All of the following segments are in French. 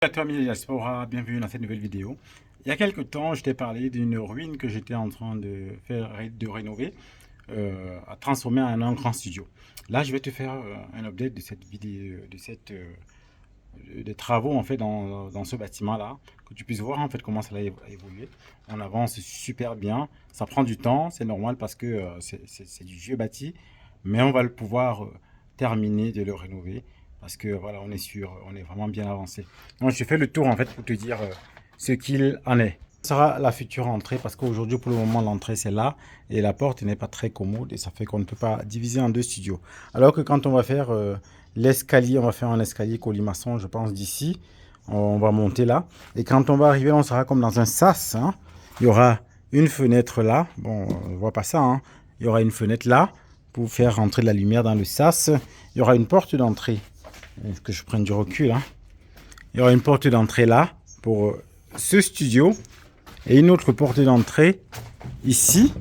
À toi, Mille Diaspora, bienvenue dans cette nouvelle vidéo. Il y a quelques temps, je t'ai parlé d'une ruine que j'étais en train de rénover, à transformer en un grand studio. Là, je vais te faire un update de cette vidéo, des travaux en fait dans ce bâtiment-là, que tu puisses voir en fait comment ça a évolué. On avance super bien, ça prend du temps, c'est normal parce que c'est du vieux bâti, mais on va le pouvoir terminer de le rénover parce que voilà, on est sûr, on est vraiment bien avancé. Donc, je fais le tour en fait pour te dire ce qu'il en est. Ce sera la future entrée parce qu'aujourd'hui, pour le moment, l'entrée c'est là et la porte n'est pas très commode et ça fait qu'on ne peut pas diviser en deux studios. Alors que quand on va faire l'escalier, on va faire un escalier colimaçon, je pense, d'ici. On va monter là. Et quand on va arriver, on sera comme dans un sas. Hein. Il y aura une fenêtre là. Bon, on ne voit pas ça. Hein. Il y aura une fenêtre là pour faire rentrer de la lumière dans le sas. Il y aura une porte d'entrée. Il faut que je prenne du recul. Hein. Il y aura une porte d'entrée là pour ce studio. Et une autre porte d'entrée ici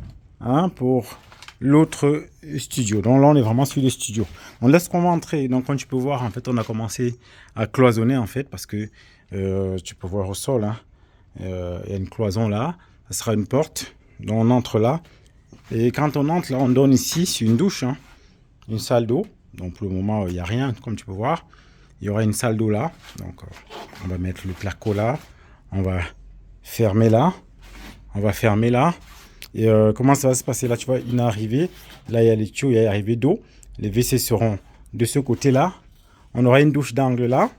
pour l'autre studio. Donc là, on est vraiment sur le studio. On laisse qu'on va entrer. Donc, comme tu peux voir, en fait, on a commencé à cloisonner, en fait, parce que tu peux voir au sol, il y a une cloison là. Ça sera une porte. Donc, on entre là. Et quand on entre là, on donne ici sur une douche, une salle d'eau. Donc, pour le moment, il n'y a rien, comme tu peux voir. Il y aura une salle d'eau là. Donc, on va mettre le placo là. On va fermer là. On va fermer là. Et comment ça va se passer là? Tu vois, une arrivée. Là, il y a les tuyaux, il y a l'arrivée d'eau. Les WC seront de ce côté-là. On aura une douche d'angle là.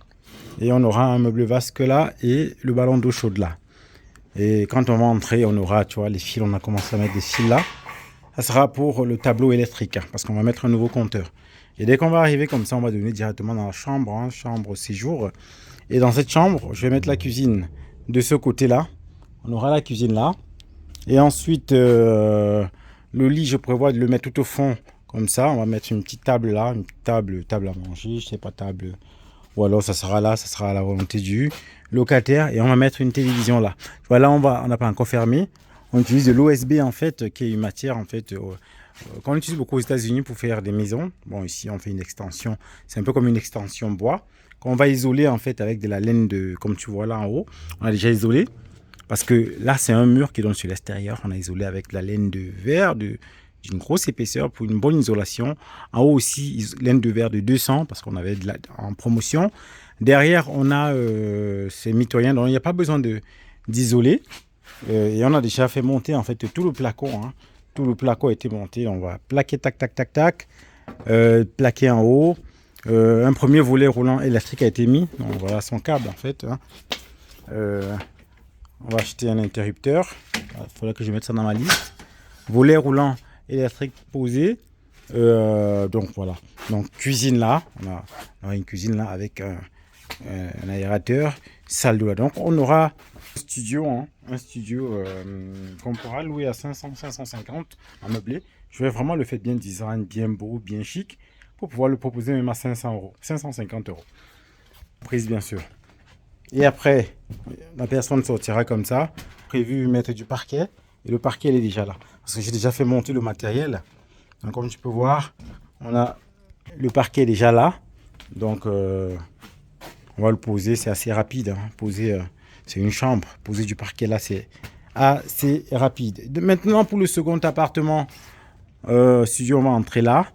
Et on aura un meuble vasque là. Et le ballon d'eau chaude là. Et quand on va entrer, on aura, tu vois, les fils. On a commencé à mettre des fils là. Ça sera pour le tableau électrique. Parce qu'on va mettre un nouveau compteur. Et dès qu'on va arriver comme ça, on va donner directement dans la chambre. Chambre séjour. Et dans cette chambre, je vais mettre la cuisine de ce côté-là. On aura la cuisine là. Et ensuite, le lit, je prévois de le mettre tout au fond, comme ça. On va mettre une petite table là, une table à manger, je sais pas, table. Ou alors, ça sera là, ça sera à la volonté du locataire. Et on va mettre une télévision là. Voilà, on n'a pas encore fermé. On utilise de l'OSB, en fait, qui est une matière, en fait, qu'on utilise beaucoup aux États-Unis pour faire des maisons. Bon, ici, on fait une extension. C'est un peu comme une extension bois, qu'on va isoler, en fait, avec de la laine comme tu vois là en haut. On a déjà isolé. Parce que là, c'est un mur qui donne sur l'extérieur. On a isolé avec de la laine de verre d'une grosse épaisseur pour une bonne isolation. En haut aussi, laine de verre de 200 parce qu'on avait en promotion. Derrière, on a ces mitoyens. Donc, il n'y a pas besoin d'isoler. Et on a déjà fait monter en fait tout le placo. Tout le placo a été monté. On va plaquer, tac, tac, tac, tac. Plaquer en haut. Un premier volet roulant électrique a été mis. Donc, voilà son câble en fait. On va acheter un interrupteur. Il faudrait que je mette ça dans ma liste. Volet roulant électrique posé. Donc voilà. Donc cuisine là. On a une cuisine là avec un aérateur. Salle de là. Donc on aura un studio qu'on pourra louer à 500, 550 en meublé. Je vais vraiment le faire bien design, bien beau, bien chic pour pouvoir le proposer même à 500 euros, 550 euros. Prise bien sûr. Et après, la personne sortira comme ça. Prévu mettre du parquet. Et le parquet, il est déjà là. Parce que j'ai déjà fait monter le matériel. Donc, comme tu peux voir, on a le parquet déjà là. Donc, on va le poser. C'est assez rapide. Poser, c'est une chambre. Poser du parquet là, c'est assez rapide. Maintenant, pour le second appartement, studio, on va entrer là.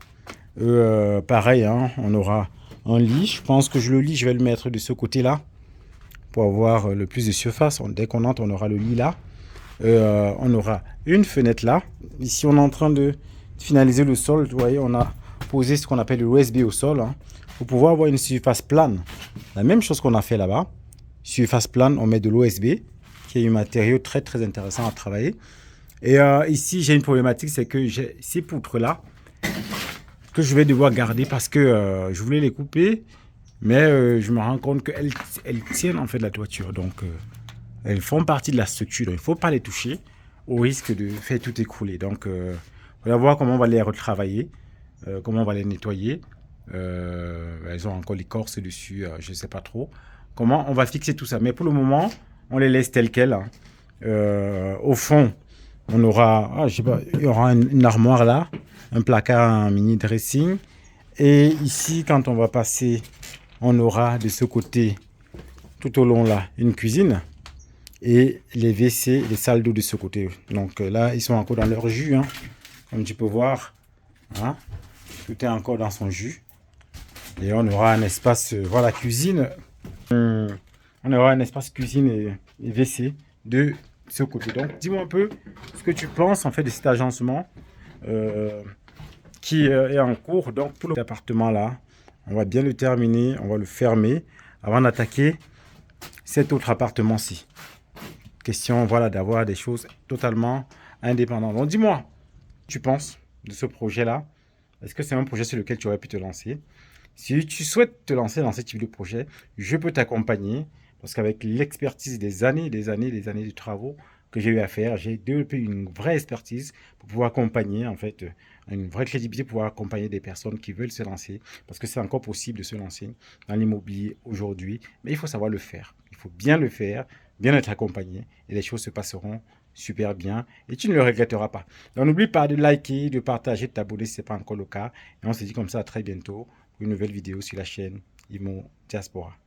Pareil, on aura un lit. Je pense que le lit, je vais le mettre de ce côté-là. Pour avoir le plus de surface. Dès qu'on entre, on aura le lit là. On aura une fenêtre là. Ici, on est en train de finaliser le sol. Vous voyez, on a posé ce qu'on appelle le USB au sol pour pouvoir avoir une surface plane. La même chose qu'on a fait là-bas. Surface plane, on met de l'OSB, qui est un matériau très très intéressant à travailler. Et ici, j'ai une problématique, c'est que j'ai ces poutres là que je vais devoir garder parce que je voulais les couper. Mais je me rends compte qu'elles tiennent en fait la toiture. Donc, elles font partie de la structure. Donc, il ne faut pas les toucher au risque de faire tout écrouler. Donc, on va voir comment on va les retravailler, comment on va les nettoyer. Elles ont encore l'écorce dessus, je ne sais pas trop. Comment on va fixer tout ça. Mais pour le moment, on les laisse telles quelles. Au fond, on aura, il y aura une armoire là, un placard, un mini dressing. Et ici, quand on va passer... On aura de ce côté tout au long là, une cuisine. Et les WC, les salles d'eau de ce côté. Donc là, ils sont encore dans leur jus, hein. Comme tu peux voir, hein, tout est encore dans son jus. Et on aura un espace, voilà, cuisine. On aura un espace cuisine et WC de ce côté. Donc, dis-moi un peu ce que tu penses en fait de cet agencement qui est en cours. Donc, pour l'appartement là, on va bien le terminer, on va le fermer avant d'attaquer cet autre appartement-ci. Question, voilà, d'avoir des choses totalement indépendantes. Donc, dis-moi, tu penses de ce projet-là? Est-ce que c'est un projet sur lequel tu aurais pu te lancer? Si tu souhaites te lancer dans ce type de projet, je peux t'accompagner parce qu'avec l'expertise des années de travaux que j'ai eu à faire, j'ai développé une vraie expertise pour pouvoir accompagner, en fait, une vraie crédibilité pour pouvoir accompagner des personnes qui veulent se lancer parce que c'est encore possible de se lancer dans l'immobilier aujourd'hui, mais il faut savoir le faire. Il faut bien le faire, bien être accompagné et les choses se passeront super bien et tu ne le regretteras pas. Donc n'oublie pas de liker, de partager, de t'abonner si ce n'est pas encore le cas. Et on se dit comme ça à très bientôt pour une nouvelle vidéo sur la chaîne Immo Diaspora.